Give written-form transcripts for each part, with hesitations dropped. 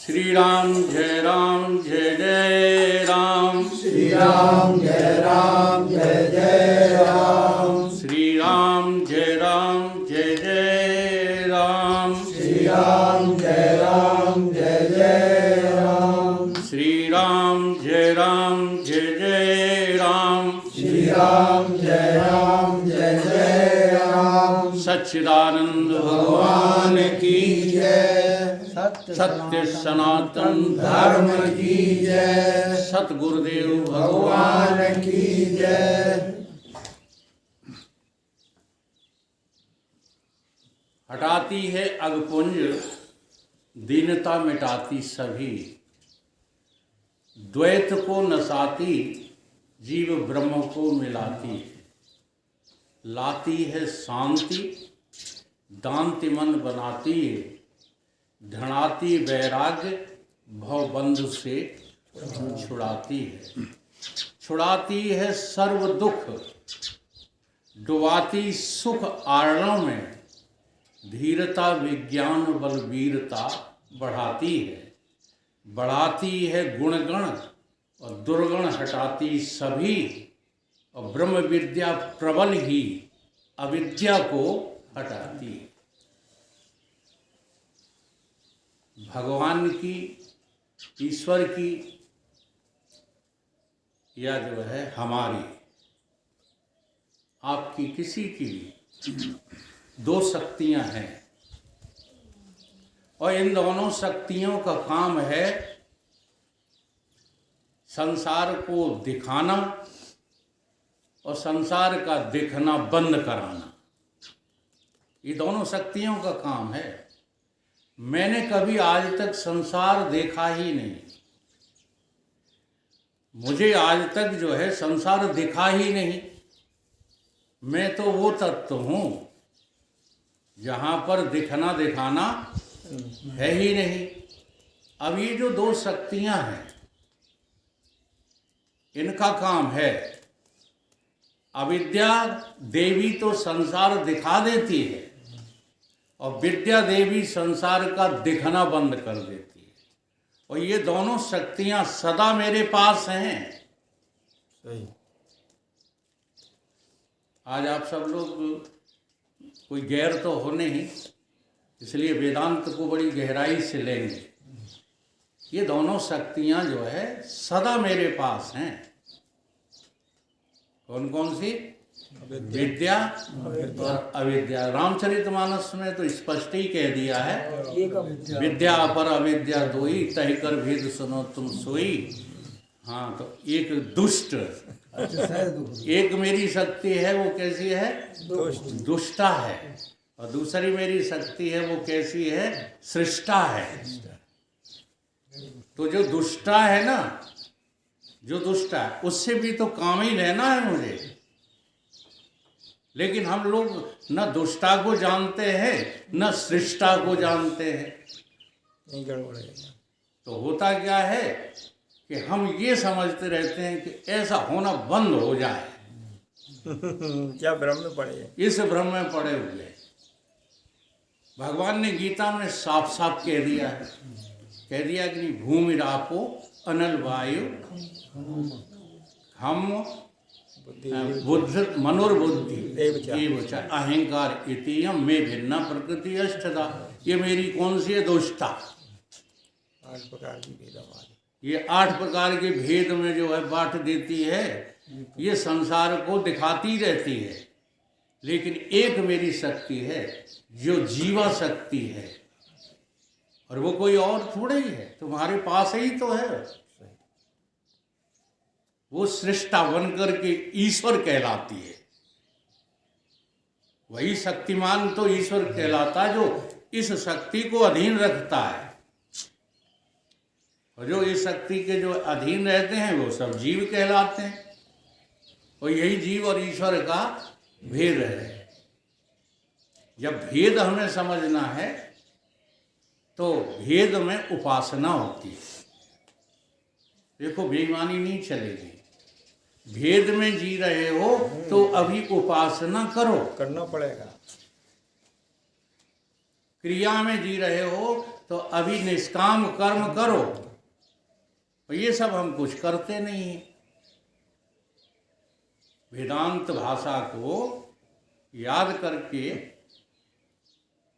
श्री राम जय जय राम। श्री राम जय जय राम। श्री राम जय जय राम। श्री राम जय जय राम। श्री राम जय जय राम। श्री राम जय जय राम। सच्चिदानंद भगवान की जय। सत्य सनातन धर्म की जय। सतगुरुदेव भगवान की जय। हटाती है अगपुंज दीनता मिटाती सभी, द्वैत को नसाती जीव ब्रह्म को मिलाती, लाती है शांति दांति मन बनाती है, धनाती वैराग्य भवबंध से छुड़ाती है सर्व दुख, डुबाती सुख आरणों में, धीरता विज्ञान बलवीरता बढ़ाती है गुणगण और दुर्गण हटाती सभी, और ब्रह्म विद्या प्रबल ही अविद्या को हटाती है। भगवान की, ईश्वर की या जो है हमारी, आपकी, किसी की भी दो शक्तियां हैं, और इन दोनों शक्तियों का काम है संसार को दिखाना और संसार का दिखना बंद कराना। ये दोनों शक्तियों का काम है। मैंने कभी आज तक संसार देखा ही नहीं, मुझे आज तक जो है संसार दिखा ही नहीं। मैं तो वो तत्व हूँ जहाँ पर दिखना दिखाना है ही नहीं। अब ये जो दो शक्तियाँ हैं, इनका काम है, अविद्या देवी तो संसार दिखा देती है और विद्या देवी संसार का दिखना बंद कर देती है, और ये दोनों शक्तियां सदा मेरे पास हैं। सही। आज आप सब लोग कोई गैर तो हो नहीं, इसलिए वेदांत को बड़ी गहराई से लेंगे। ये दोनों शक्तियां जो है सदा मेरे पास हैं। कौन कौन सी? विद्या और अविद्या। रामचरितमानस में तो स्पष्ट ही कह दिया है, विद्या पर अविद्या दोई, तहि कर भेद सुनो तुम सोई। हाँ, तो एक दुष्ट, एक मेरी शक्ति है, वो कैसी है? दुष्टा है। और दूसरी मेरी शक्ति है, वो कैसी है? सृष्टा है। तो जो दुष्टा है ना, जो दुष्टा है, उससे भी तो काम ही लेना है मुझे। लेकिन हम लोग न दुष्टा को जानते हैं न सृष्टा को जानते हैं। नहीं, गड़बड़ है। तो होता क्या है कि हम ये समझते रहते हैं कि ऐसा होना बंद हो जाए। क्या भ्रम में पड़े? इस भ्रम में पड़े हुए। भगवान ने गीता में साफ साफ कह दिया है, कह दिया कि नहीं, भूमि रापो अनल वायु हम बुद्ध मनोर्बुद्धि एवच अहंकार इतियम में भिन्ना प्रकृति अष्टदा। ये मेरी कौन सी है? दुष्टा। 8 प्रकार की भेदवाद। ये 8 प्रकार के भेद में जो है बांट देती है, ये संसार को दिखाती रहती है। लेकिन एक मेरी शक्ति है जो जीवा शक्ति है, और वो कोई और थोड़े ही है, तुम्हारे पास ही तो है। वो सृष्टा बनकर के ईश्वर कहलाती है। वही शक्तिमान तो ईश्वर कहलाता है जो इस शक्ति को अधीन रखता है, और जो इस शक्ति के जो अधीन रहते हैं वो सब जीव कहलाते हैं। और यही जीव और ईश्वर का भेद है। जब भेद हमें समझना है तो भेद में उपासना होती है। देखो, बेईमानी नहीं चलेगी। भेद में जी रहे हो तो अभी उपासना करो, करना पड़ेगा। क्रिया में जी रहे हो तो अभी निष्काम कर्म करो। तो ये सब हम कुछ करते नहीं हैं। वेदांत भाषा को याद करके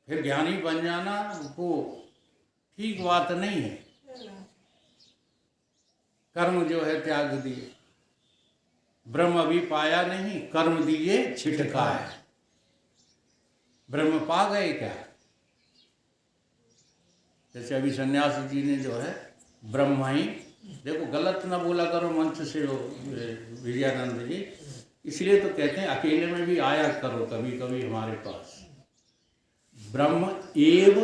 फिर ज्ञानी बन जाना वो ठीक बात नहीं है। कर्म जो है त्याग दिए, ब्रह्म अभी पाया नहीं, कर्म दिए छिटकाए। ब्रह्म पा गए क्या? जैसे अभी सन्यासी जी ने जो है ब्रह्म ही, देखो गलत ना बोला करो मंच से विजयानंद जी, इसलिए तो कहते हैं अकेले में भी आया करो कभी कभी हमारे पास। ब्रह्म एव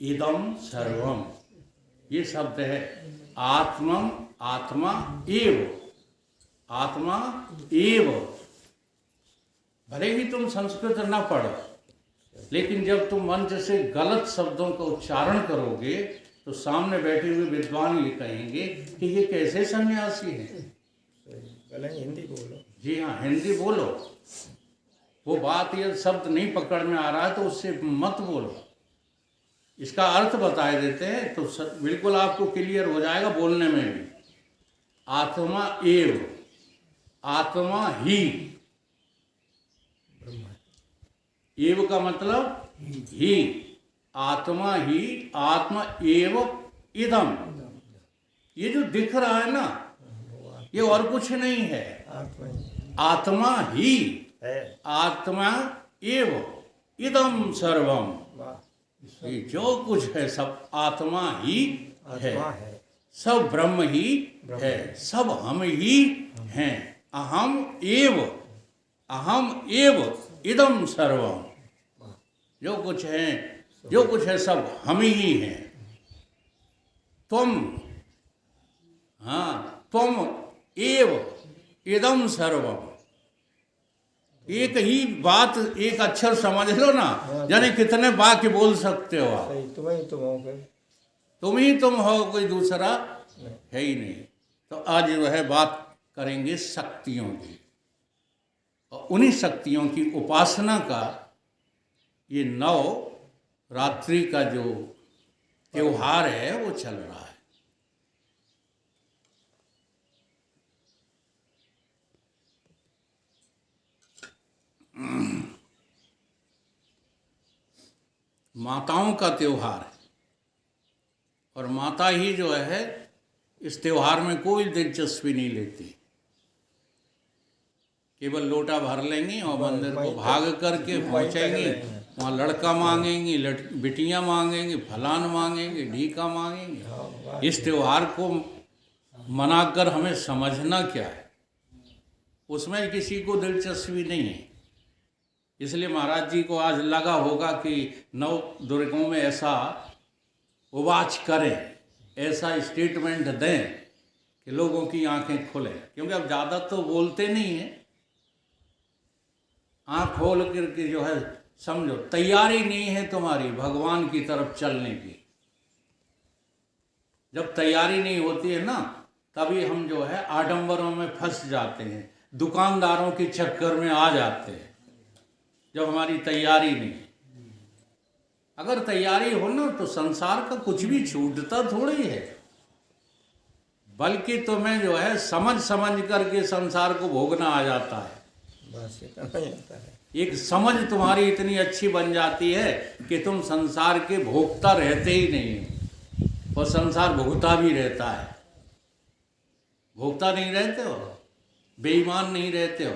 इदम सर्वम, ये शब्द है। आत्मम, आत्मा एव, आत्मा एव। भले ही तुम संस्कृत ना पढ़ो, लेकिन जब तुम मंच से गलत शब्दों का उच्चारण करोगे तो सामने बैठे हुए विद्वान ये कहेंगे कि ये कैसे सन्यासी है। पहले हिंदी बोलो। जी हाँ, हिंदी बोलो। वो बात ये शब्द नहीं पकड़ में आ रहा है तो उससे मत बोलो, इसका अर्थ बताए देते हैं तो बिल्कुल आपको क्लियर हो जाएगा बोलने में भी। आत्मा एव, आत्मा ही, एव का मतलब ही, आत्मा ही, आत्मा एव इदम। ये जो दिख रहा है ना, ये और कुछ नहीं है, आत्मा ही है, आत्मा एव इदम सर्वम। ये जो कुछ है सब आत्मा ही है, सब ब्रह्म ही है, सब हम ही हैं। अहम एव, अहम एव इदम सर्वम। जो कुछ है, जो कुछ है सब हम ही हैं। तुम, हाँ, तुम एव इदम सर्वम। एक ही बात, एक अक्षर समझ लो ना, यानी कितने वाक्य बोल सकते हो आप। तुम ही तुम हो, तुम ही तुम हो, कोई दूसरा है ही नहीं। तो आज जो है बात करेंगे शक्तियों की, और उन्हीं शक्तियों की उपासना का ये नवरात्रि का जो त्योहार है वो चल रहा है। माताओं का त्योहार है, और माता ही जो है इस त्योहार में कोई दिलचस्पी नहीं लेती। केवल लोटा भर लेंगी और मंदिर को भाग करके पहुंचेंगी, वहाँ लड़का मांगेंगी, बिटियाँ मांगेंगी, फलान मांगेंगी, ढीका मांगेंगी। इस त्योहार को मनाकर हमें समझना क्या है, उसमें किसी को दिलचस्पी नहीं है। इसलिए महाराज जी को आज लगा होगा कि नव दुर्गों में ऐसा उवाच करें, ऐसा स्टेटमेंट दें कि लोगों की आंखें खुले, क्योंकि अब ज़्यादा तो बोलते नहीं हैं। आँख खोल करके जो है समझो, तैयारी नहीं है तुम्हारी भगवान की तरफ चलने की। जब तैयारी नहीं होती है ना, तभी हम जो है आडंबरों में फंस जाते हैं, दुकानदारों के चक्कर में आ जाते हैं। जब हमारी तैयारी नहीं, अगर तैयारी हो ना तो संसार का कुछ भी छूटता थोड़ी है, बल्कि तुम्हें जो है समझ समझ करके संसार को भोगना आ जाता है। बस इतना ही आता है। एक समझ तुम्हारी इतनी अच्छी बन जाती है कि तुम संसार के भोगता रहते ही नहीं, और संसार भोगता भी रहता है। भोगता नहीं रहते हो, बेईमान नहीं रहते हो,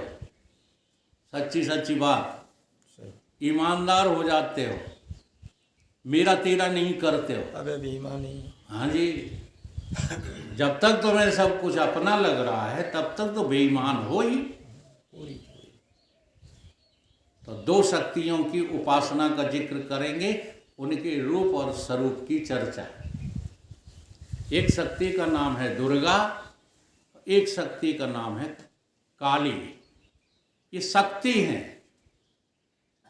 सच्ची सच्ची बात, ईमानदार हो जाते हो, मेरा तेरा नहीं करते हो। अबे बेईमानी। हाँ जी, जब तक तुम्हें सब कुछ अपना लग रहा है तब तक तो बेईमान हो ही। तो दो शक्तियों की उपासना का जिक्र करेंगे, उनके रूप और स्वरूप की चर्चा। एक शक्ति का नाम है दुर्गा, एक शक्ति का नाम है काली। ये शक्ति हैं,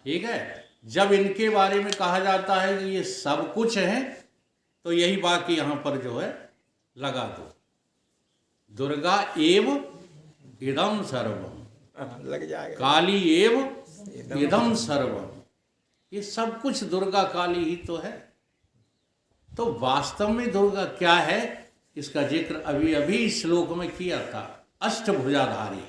ठीक है। जब इनके बारे में कहा जाता है कि ये सब कुछ है, तो यही बात यहाँ पर जो है लगा दो, दुर्गा एव इदम सर्वम, लग जाएगा, काली एव इदम सर्वम। ये सब कुछ दुर्गा काली ही तो है। तो वास्तव में दुर्गा क्या है, इसका जिक्र अभी अभी श्लोक में किया था। अष्टभुजाधारी,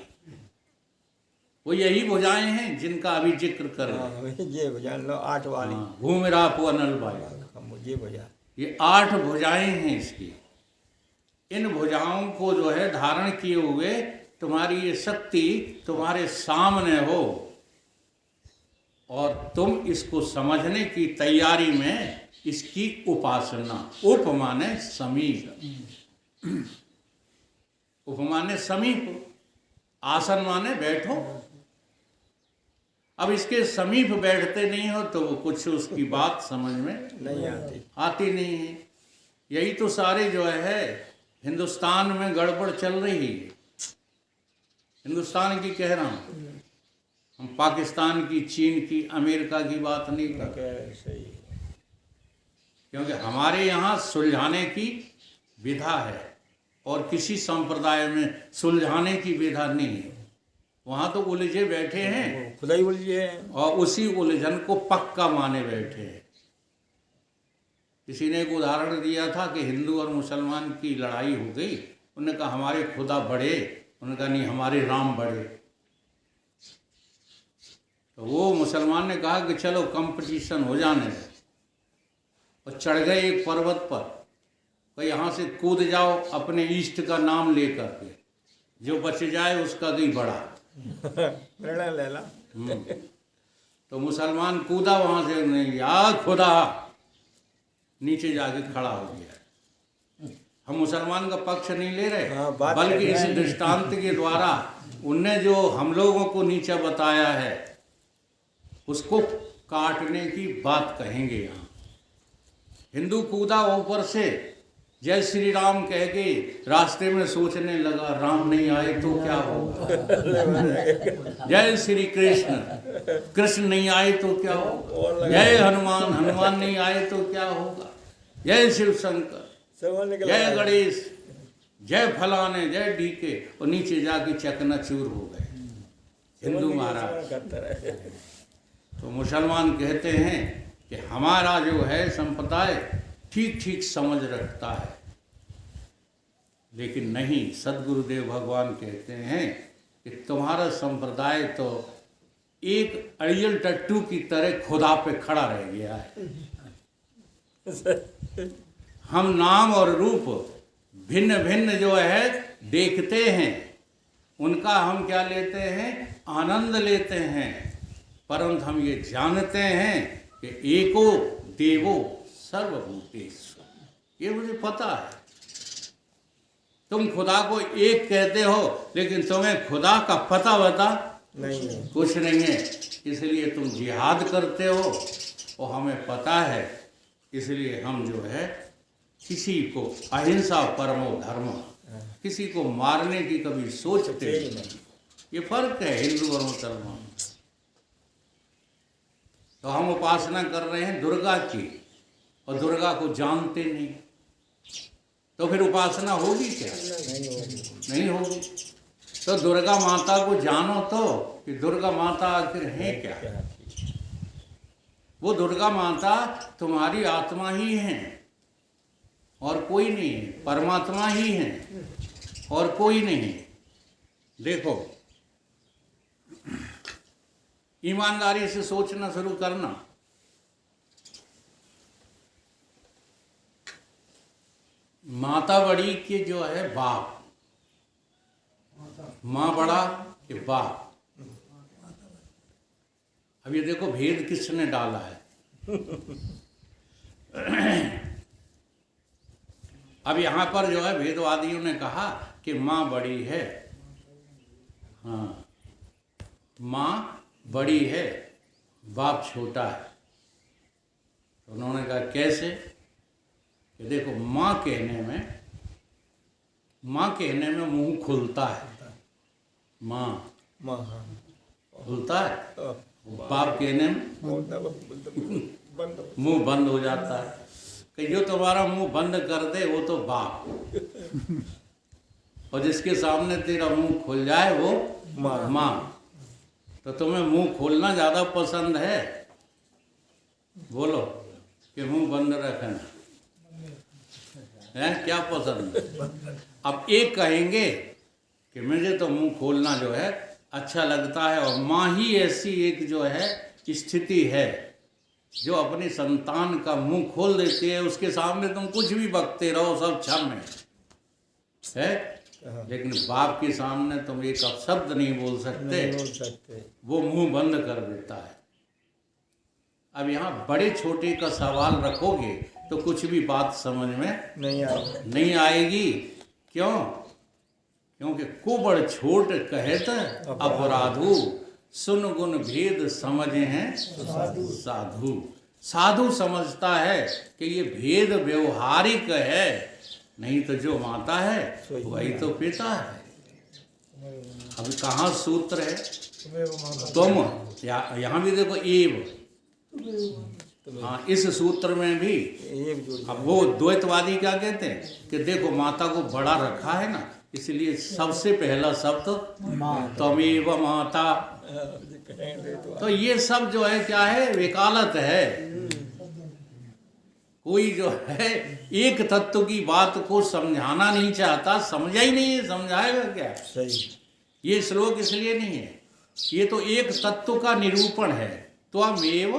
वो यही भुजाएं हैं जिनका अभी जिक्र कर रहे हैं। हाँ, ये भुजा लो 8 वाली। भूमिरापो अनल वायु, ये भुजा, ये 8 भुजाएं हैं इसकी। इन भुजाओं को जो है धारण किए हुए तुम्हारी ये शक्ति तुम्हारे सामने हो और तुम इसको समझने की तैयारी में इसकी उपासना। उप माने समीप, उप माने समीप, आसन माने बैठो। अब इसके समीप बैठते नहीं हो तो वो कुछ उसकी बात समझ में नहीं आती नहीं है। यही तो सारे जो है हिंदुस्तान में गड़बड़ चल रही है। हिंदुस्तान की कह रहा हूँ, हम पाकिस्तान की, चीन की, अमेरिका की बात नहीं कर रहे, सही। क्योंकि हमारे यहाँ सुलझाने की विधा है और किसी संप्रदाय में सुलझाने की विधा नहीं है। वहाँ तो उलझे बैठे हैं, खुदा ही उलझे हैं और उसी उलझन को पक्का माने बैठे हैं। किसी ने एक उदाहरण दिया था कि हिंदू और मुसलमान की लड़ाई हो गई, उन्होंने कहा हमारे खुदा बड़े, उन्होंने कहा नहीं हमारे राम बड़े। तो वो मुसलमान ने कहा कि चलो कंपटीशन हो जाने दे, और चढ़ गए एक पर्वत पर, तो यहाँ से कूद जाओ अपने इष्ट का नाम लेकर के, जो बच जाए उसका भी बड़ा प्रेरणा ले ला। तो मुसलमान कूदा वहाँ से, नहीं या खुदा, नीचे जाके खड़ा हो गया। हम मुसलमान का पक्ष नहीं ले रहे, हाँ, बात बल्कि इस दृष्टांत के द्वारा उनने जो हम लोगों को नीचा बताया है उसको काटने की बात कहेंगे। यहाँ हिंदू कूदा ऊपर से, जय श्री राम कह के रास्ते में सोचने लगा राम नहीं आए तो क्या होगा, जय श्री कृष्ण, कृष्ण नहीं आए तो क्या होगा, जय हनुमान, हनुमान नहीं आए तो क्या होगा, जय शिव शंकर, जय गणेश, जय फलाने, जय डीके, और नीचे जाके चकनाचूर हो गए हिंदू महाराज। तो मुसलमान कहते हैं कि हमारा जो है संप्रदाय ठीक ठीक समझ रखता है, लेकिन नहीं, सदगुरुदेव भगवान कहते हैं कि तुम्हारा संप्रदाय तो एक अड़ियल टट्टू की तरह खुदा पे खड़ा रह गया है। हम नाम और रूप भिन्न भिन्न जो है देखते हैं, उनका हम क्या लेते हैं, आनंद लेते हैं, परंतु हम ये जानते हैं कि एको देवो सर्वभूतेषु, ये मुझे पता है। तुम खुदा को एक कहते हो, लेकिन तुम्हें खुदा का पता बता नहीं, कुछ नहीं है। इसलिए तुम जिहाद करते हो, और हमें पता है, इसलिए हम जो है किसी को अहिंसा परमो धर्म, किसी को मारने की कभी सोचते नहीं। ये फर्क है हिंदू और मुसलमान। तो हम उपासना कर रहे हैं दुर्गा की, और दुर्गा को जानते नहीं, तो फिर उपासना होगी क्या? नहीं होगी। तो दुर्गा माता को जानो तो, कि दुर्गा माता आखिर है क्या? वो दुर्गा माता तुम्हारी आत्मा ही है और कोई नहीं है, परमात्मा ही है और कोई नहीं। देखो, ईमानदारी से सोचना शुरू करना। माता बड़ी के जो है बाप, माँ बड़ा के बाप। अब ये देखो भेद किसने डाला है। अब यहाँ पर जो है भेदवादियों ने कहा कि माँ बड़ी है, हाँ माँ बड़ी है, बाप छोटा है। तो उन्होंने कहा कैसे? कि देखो माँ कहने में मुंह खुलता है, माँ खुलता है, बाप कहने में मुंह बंद हो जाता है। कि जो तुम्हारा मुंह बंद कर दे वो तो बाप, और जिसके सामने तेरा मुंह खुल जाए वो माँ। तो तुम्हें मुंह खोलना ज़्यादा पसंद है, बोलो, कि मुंह बंद रखना? है क्या पसंद है। अब एक कहेंगे कि मुझे तो मुंह खोलना जो है अच्छा लगता है, और माँ ही ऐसी एक जो है स्थिति है जो अपनी संतान का मुंह खोल देती है। उसके सामने तुम कुछ भी बकते रहो, सब क्षम है, लेकिन बाप के सामने तुम एक अपशब्द नहीं बोल सकते, वो मुंह बंद कर देता है। अब यहाँ बड़े छोटे का सवाल रखोगे तो कुछ भी बात समझ में नहीं आएगी। क्यों? क्योंकि कुबड़ छोट कहत अपराधु, सुन गुण भेद समझे हैं साधु। साधु समझता है कि ये भेद व्यवहारिक है, नहीं तो जो माता है वही तो पिता है। अब कहाँ सूत्र है? तुम यहाँ भी देखो एव, हाँ इस सूत्र में भी। अब वो द्वैतवादी क्या कहते हैं कि देखो माता को बड़ा रखा है ना, इसलिए सबसे पहला शब्द त्वमेव माता। तो ये सब जो है क्या है, वकालत है। कोई जो है एक तत्व की बात को समझाना नहीं चाहता, समझा ही नहीं है, समझाएगा क्या? सही। ये श्लोक इसलिए नहीं है, ये तो एक तत्व का निरूपण है। त्वमेव,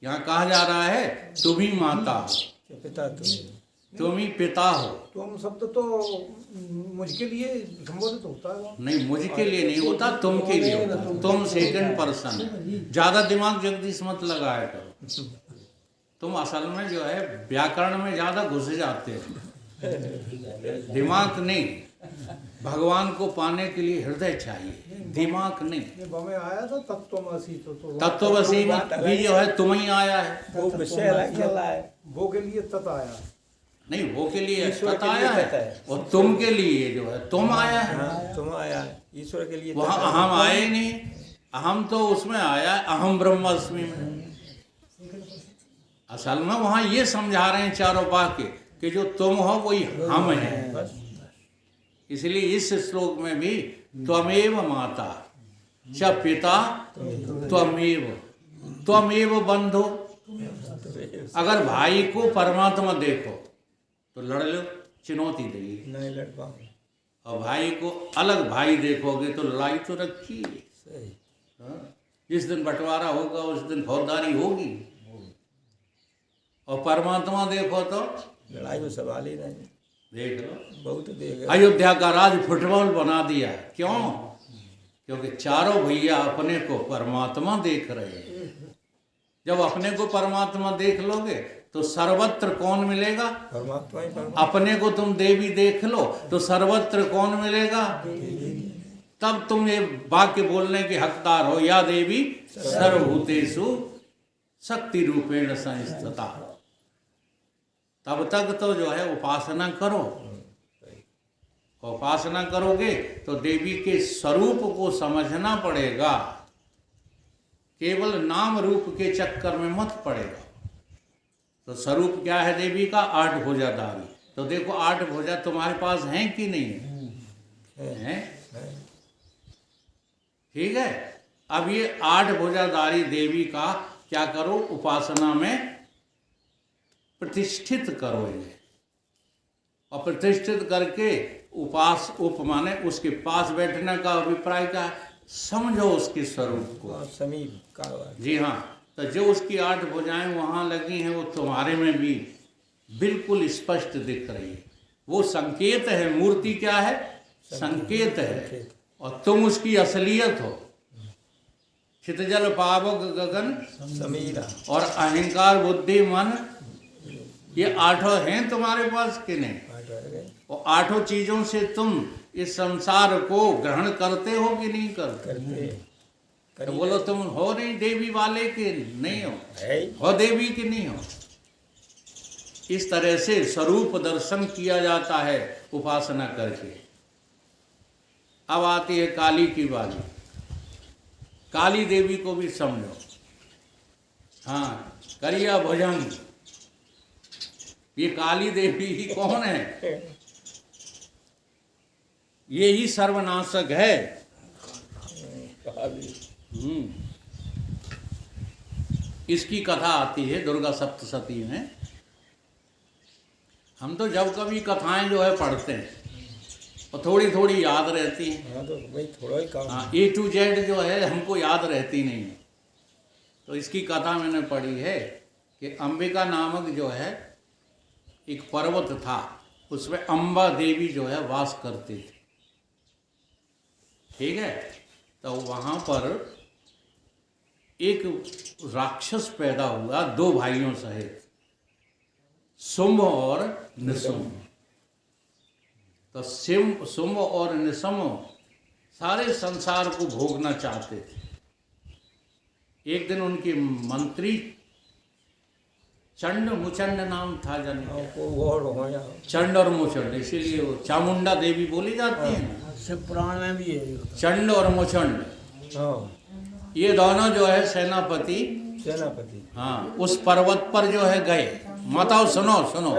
यहाँ कहा जा रहा है तुम ही माता हो, पिता तुम ही पिता हो। तुम शब्द तो मुझके लिए संबोधित होता है। नहीं, मुझके लिए नहीं होता, तुम के लिए होता। तुम सेकंड पर्सन है। ज्यादा दिमाग जगदीश मत लगाया करो, तुम असल में जो है व्याकरण में ज्यादा घुस जाते हो। दिमाग नहीं, भगवान को पाने के लिए हृदय चाहिए, दिमाग नहीं। हमें आया था तत्वमसी, तो तत्वमसी में भी जो है तुम ही आया है, वो विषय खेला है, वो के लिए तत् आया नहीं, वो के लिए तत् आया है, और तुम के लिए जो है तुम आया है। हाँ, तुम आया है, ईश्वर के लिए। वहाँ अहम आए ही नहीं, अहम तो उसमें आया है अहम ब्रह्मास्मि में। असल में वहाँ ये समझा रहे हैं चारों वाक्य कि जो तुम हो वही हम हैं। इसलिए इस श्लोक में भी त्वमेव माता च पिता त्वमेव, त्वमेव बंधु। अगर भाई को परमात्मा देखो तो लड़ लो, चुनौती देगी, नहीं लड़ पाऊँ। और भाई को अलग भाई देखोगे तो लड़ाई तो रखी है। सही। जिस दिन बंटवारा होगा उस दिन फौजदारी होगी, और परमात्मा देखो तो लड़ाई में सवाल ही नहीं। देख लो, बहुत देख। अयोध्या का राज फुटबॉल बना दिया। क्यों? क्योंकि चारों भैया अपने को परमात्मा देख रहे हैं। जब अपने को परमात्मा देख लोगे तो सर्वत्र कौन मिलेगा? परमात्मा ही परमात्मा। अपने को तुम देवी देख लो तो सर्वत्र कौन मिलेगा? तब तुम ये वाक्य बोलने के हकदार हो, या देवी सर्वभूतेषु शक्ति रूपेण संस्थिता। तब तक तो जो है उपासना करो, उपासना करोगे तो देवी के स्वरूप को समझना पड़ेगा, केवल नाम रूप के चक्कर में मत पड़ेगा। तो स्वरूप क्या है देवी का? 8 भुजाधारी। तो देखो 8 भुजा तुम्हारे पास हैं कि नहीं है? ठीक है। अब ये 8 भुजाधारी देवी का क्या करो? उपासना में प्रतिष्ठित करो इन्हें, और प्रतिष्ठित करके उप माने उसके पास बैठने का अभिप्राय क्या है? समझो उसके स्वरूप को। समीप का। जी हाँ, तो जो उसकी 8 भुजाएं वहाँ लगी हैं वो तुम्हारे में भी बिल्कुल स्पष्ट दिख रही है। वो संकेत है, मूर्ति क्या है? संकेत है, और तुम उसकी असलियत हो। क्षितिजल पावक गगन समीरा और अहंकार बुद्धि मन, ये 8 हैं तुम्हारे पास कि नहीं? और 8 चीजों से तुम इस संसार को ग्रहण करते हो कि नहीं करते? तो बोलो तुम हो नहीं देवी वाले के नहीं हो देवी के नहीं हो। इस तरह से स्वरूप दर्शन किया जाता है उपासना करके। अब आती है काली की बारी। काली देवी को भी समझो। हाँ, करिया भुजंग, ये काली देवी ही कौन है? ये ही सर्वनाशक है। इसकी कथा आती है दुर्गा सप्तशती में। हम तो जब कभी कथाएं जो है पढ़ते हैं और थोड़ी थोड़ी याद रहती हैं। हाँ तो भाई थोड़ा ही काम। हाँ, A to Z जो है हमको याद रहती नहीं है। तो इसकी कथा मैंने पढ़ी है कि अंबिका नामक जो है एक पर्वत था, उसमें अम्बा देवी जो है वास करती थी। ठीक है, तो वहाँ पर एक राक्षस पैदा हुआ 2 भाइयों सहित, शुंभ और निशुंभ। तो शुंभ और निशुंभ सारे संसार को भोगना चाहते थे। एक दिन उनके मंत्री चंड मुचंड नाम था, जन चंड और मुचंड, इसीलिए वो चामुंडा देवी बोली जाती है ना, शिव पुराण में भी है। चंड और मुचंड, हाँ ये दोनों जो है सेनापति। हाँ, उस पर्वत पर जो है गए। माताओ सुनो सुनो,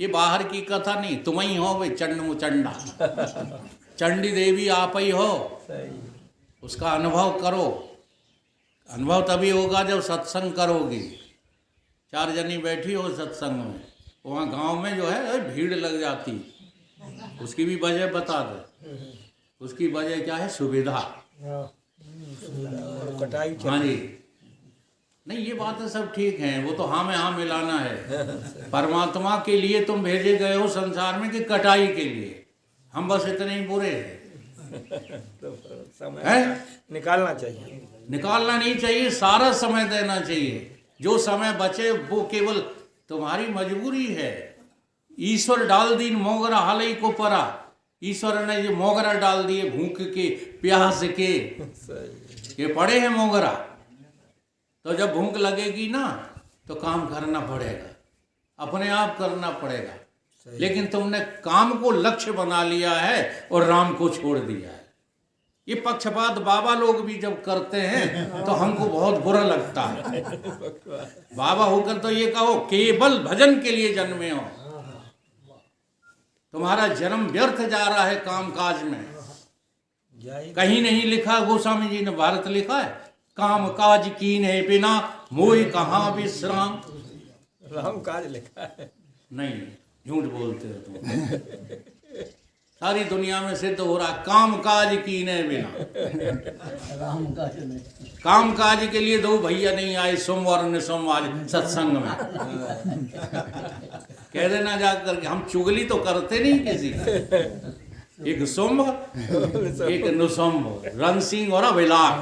ये बाहर की कथा नहीं, तुम ही हो वे चंड मुचंडा। चंडी देवी आप ही हो, उसका अनुभव करो। अनुभव तभी होगा जब सत्संग करोगी। 4 जनी बैठी हो सत्संग में, वहाँ गांव में जो है भीड़ लग जाती। उसकी भी वजह बता दे। उसकी वजह क्या है? सुविधा। कटाई। हाँ जी, नहीं ये बातें सब ठीक हैं, वो तो हाँ में हाँ मिलाना है। परमात्मा के लिए तुम भेजे गए हो संसार में कि कटाई के लिए? हम बस इतने ही बुरे हैं। तो समय है? निकालना चाहिए। निकालना नहीं चाहिए, सारा समय देना चाहिए। जो समय बचे वो केवल तुम्हारी मजबूरी है। ईश्वर डाल दी मोगरा हालई को परा। ईश्वर ने जो मोगरा डाल दिए भूख के प्यास के, ये पड़े हैं मोगरा। तो जब भूख लगेगी ना तो काम करना पड़ेगा, अपने आप करना पड़ेगा। लेकिन तुमने काम को लक्ष्य बना लिया है और राम को छोड़ दिया है। ये पक्षपात बाबा लोग भी जब करते हैं तो हमको बहुत बुरा लगता है। बाबा होकर तो ये कहो केवल भजन के लिए जन्मे हो, तुम्हारा जन्म व्यर्थ जा रहा है काम काज में। कहीं नहीं लिखा, गोस्वामी जी ने भारत लिखा है, काम काज कीन्हे बिना मोहि कहाँ विश्राम। राम काज लिखा है। नहीं, झूठ बोलते हो तुम। सारी दुनिया में सिद्ध हो रहा, काम काज कीन्हे बिना। काम काज के लिए 2 भैया नहीं आए सोमवार ने सोमवार सत्संग में। कह देना जाकर के हम चुगली तो करते नहीं किसी। एक शुंभ एक निशुंभ, रण सिंह और अभिलाष,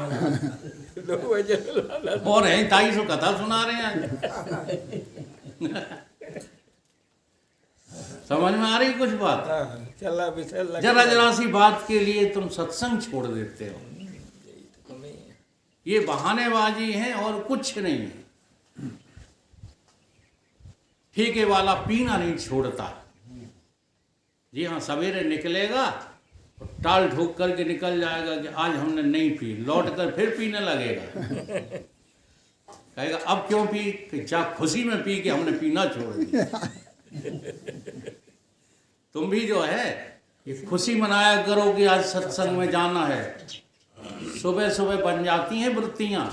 और है 250 कथा सुना रहे हैं। समझ में आ रही कुछ बात? जरा जरा सी बात के लिए तुम सत्संग छोड़ देते हो। ये बहानेबाजी है और कुछ नहीं है। ठेके वाला पीना नहीं छोड़ता। जी हाँ, सवेरे निकलेगा और टाल ठोक करके निकल जाएगा कि आज हमने नहीं पी, लौट कर फिर पीने लगेगा। कहेगा अब क्यों पी? कि जा खुशी में पी के हमने पीना छोड़ दिया। तुम भी जो है ये खुशी मनाया करो कि आज सत्संग में जाना है। सुबह सुबह बन जाती हैं वृत्तियां।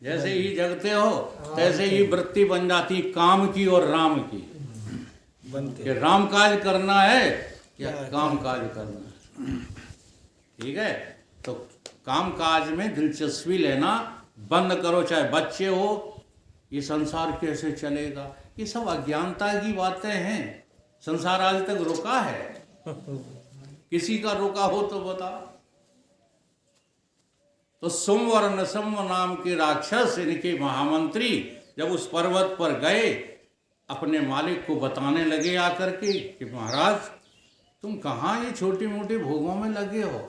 जैसे ही जगते हो तैसे ही वृत्ति बन जाती काम की और राम की। कि राम काज करना है या काम काज करना है। ठीक है, तो काम काज में दिलचस्पी लेना बंद करो। चाहे बच्चे हो, ये संसार कैसे चलेगा, ये सब अज्ञानता की बातें हैं। संसार आज तक रुका है? किसी का रुका हो तो बताओ। तो शुंभ और निशुंभ नाम के राक्षस, इनके महामंत्री जब उस पर्वत पर गए, अपने मालिक को बताने लगे आकर के कि महाराज तुम कहाँ ये छोटी मोटी भोगों में लगे हो।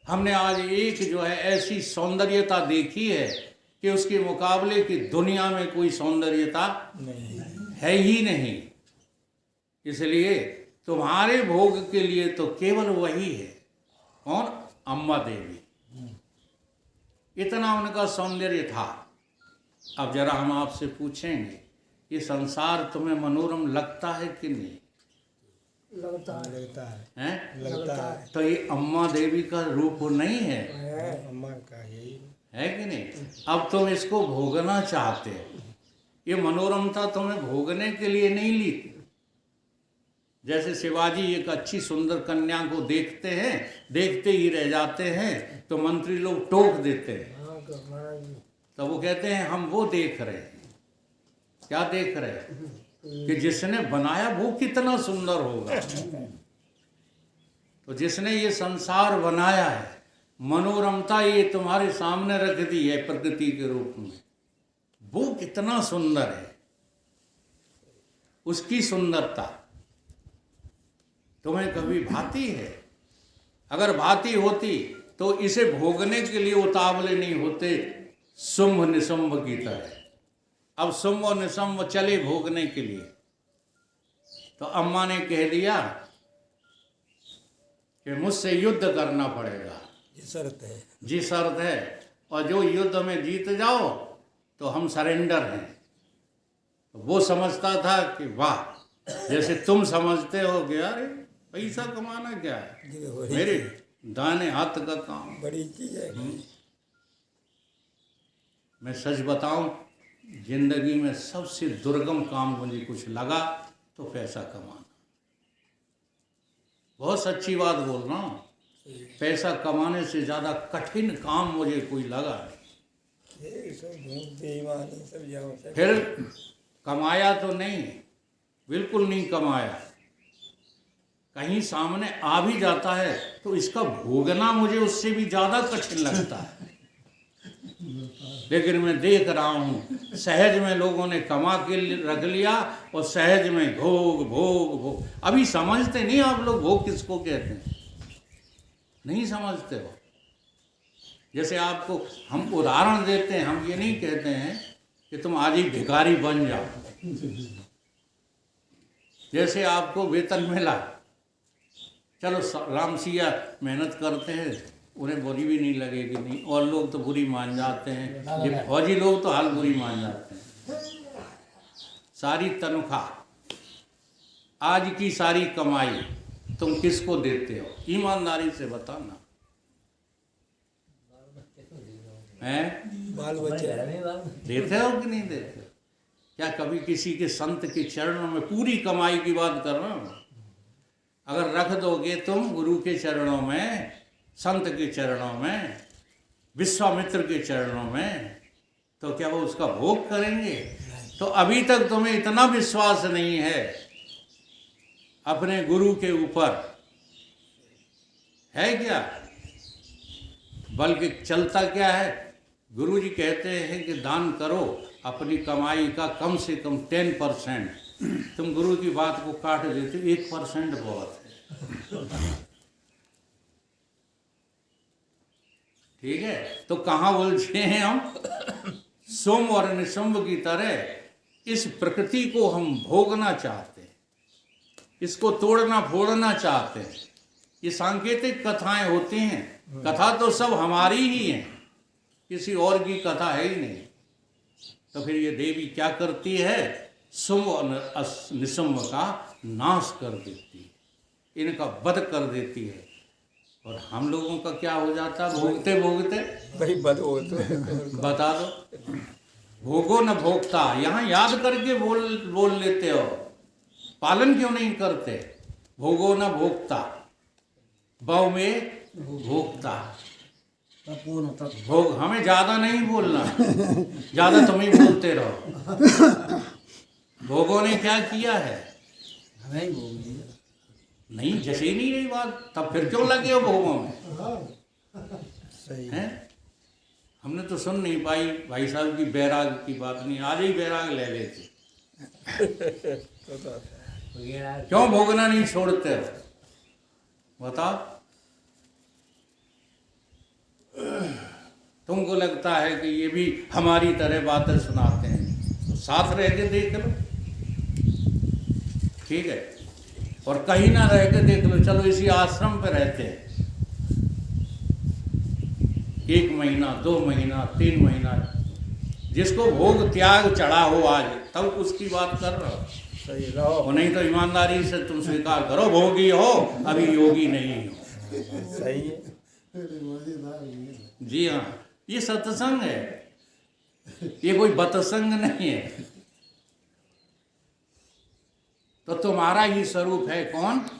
हमने आज एक जो है ऐसी सौंदर्यता देखी है कि उसके मुकाबले की दुनिया में कोई सौंदर्यता है ही नहीं। इसलिए तुम्हारे भोग के लिए तो केवल वही है। कौन? अम्बा देवी। इतना उनका सौंदर्य था। अब जरा हम आपसे पूछेंगे, ये संसार तुम्हें मनोरम लगता है कि नहीं? लगता है। तो ये अम्मा देवी का रूप नहीं है? अम्मा का ही है कि नहीं? अब तुम इसको भोगना चाहते हो। ये मनोरमता तुम्हें भोगने के लिए नहीं ली, जैसे शिवाजी एक अच्छी सुंदर कन्या को देखते हैं, देखते ही रह जाते हैं, तो मंत्री लोग टोक देते हैं। तो वो कहते हैं हम वो देख रहे हैं। क्या देख रहे हैं? कि जिसने बनाया वो कितना सुंदर होगा। तो जिसने ये संसार बनाया है, मनोरमता ये तुम्हारे सामने रख दी है प्रकृति के रूप में, वो कितना सुंदर है। उसकी सुंदरता तुम्हें कभी भाती है? अगर भाती होती तो इसे भोगने के लिए उतावले नहीं होते शुंभ निशुंभ की तरह। अब शुंभ और निशुंभ चले भोगने के लिए, तो अम्मा ने कह दिया कि मुझसे युद्ध करना पड़ेगा। ये शर्त है। जी शर्त है, और जो युद्ध में जीत जाओ तो हम सरेंडर हैं। वो समझता था कि वाह, जैसे तुम समझते हो कि यार पैसा कमाना क्या है, मेरे दाने हाथ का काम, बड़ी चीज है। मैं सच बताऊं, जिंदगी में सबसे दुर्गम काम मुझे कुछ लगा तो पैसा कमाना। बहुत सच्ची बात बोल रहा हूँ, पैसा कमाने से ज़्यादा कठिन काम मुझे कोई लगा नहीं। ये सब बेईमानी सब जाओ सब। फिर कमाया तो नहीं, बिल्कुल नहीं कमाया। कहीं सामने आ भी जाता है तो इसका भोगना मुझे उससे भी ज़्यादा कठिन लगता है। लेकिन मैं देख रहा हूँ सहज में लोगों ने कमा के रख लिया और सहज में भोग भोग भोग। अभी समझते नहीं आप लोग भोग किसको कहते हैं, नहीं समझते हो। जैसे आपको हम उदाहरण देते हैं, हम ये नहीं कहते हैं कि तुम आज ही भिखारी बन जाओ। जैसे आपको वेतन मिला, चलो राम सिया मेहनत करते हैं, उन्हें बुरी भी नहीं लगेगी नहीं, और लोग तो बुरी मान जाते हैं, ये फौजी लोग तो हाल बुरी मान जाते हैं। सारी तनख्वाह, आज की सारी कमाई तुम किसको देते हो? ईमानदारी से बताना हैं? बाल बच्चे देते हो कि नहीं देते? क्या कभी किसी के संत के चरणों में, पूरी कमाई की बात कर रहा हूं, अगर रख दोगे तुम गुरु के चरणों में, संत के चरणों में, विश्वामित्र के चरणों में, तो क्या वो उसका भोग करेंगे? तो अभी तक तुम्हें इतना विश्वास नहीं है अपने गुरु के ऊपर, है क्या? बल्कि चलता क्या है, गुरु जी कहते हैं कि दान करो अपनी कमाई का कम से कम 10%। तुम गुरु की बात को काट देते हो, 1% बहुत है। ठीक है, तो कहाँ उलझे हैं हम? शुंभ और निशुंभ की तरह इस प्रकृति को हम भोगना चाहते हैं, इसको तोड़ना फोड़ना चाहते हैं। ये सांकेतिक कथाएं होती हैं, कथा तो सब हमारी ही है, किसी और की कथा है ही नहीं। तो फिर ये देवी क्या करती है? शुंभ और निशुंभ का नाश कर देती है, इनका वध कर देती है। और हम लोगों का क्या हो जाता है भोगते भोगते? भाई बदो तो बता दो, भोगो न भोगता, यहाँ याद करके बोल लेते हो, पालन क्यों नहीं करते? भोगो न भोगता, बहु में भोगता। भोग हमें ज्यादा नहीं बोलना, ज्यादा तुम ही बोलते रहो। भोगों ने क्या किया है? हमें भोग दिया। नहीं, जैसे ही नहीं रही बात, तब फिर क्यों लगे हो भोगों में? सही हैं? हमने तो सुन नहीं पाई भाई साहब की बैराग की बात, नहीं आज ही बैराग ले लेते। क्यों भोगना नहीं छोड़ते हो? बताओ। तुमको लगता है कि ये भी हमारी तरह बातें सुनाते हैं, तो साथ रह के देख लो, ठीक है? और कहीं ना रह के देख लो, चलो इसी आश्रम पे रहते हैं, 1 महीना 2 महीना 3 महीना, जिसको भोग त्याग चढ़ा हो आज, तब उसकी बात कर रहा हो। सही रहो। और नहीं तो ईमानदारी से तुम स्वीकार करो, भोगी हो, अभी योगी नहीं हो। सही है। जी हाँ, ये सत्संग है, ये कोई बतसंग नहीं है। तो तुम्हारा ही स्वरूप है कौन?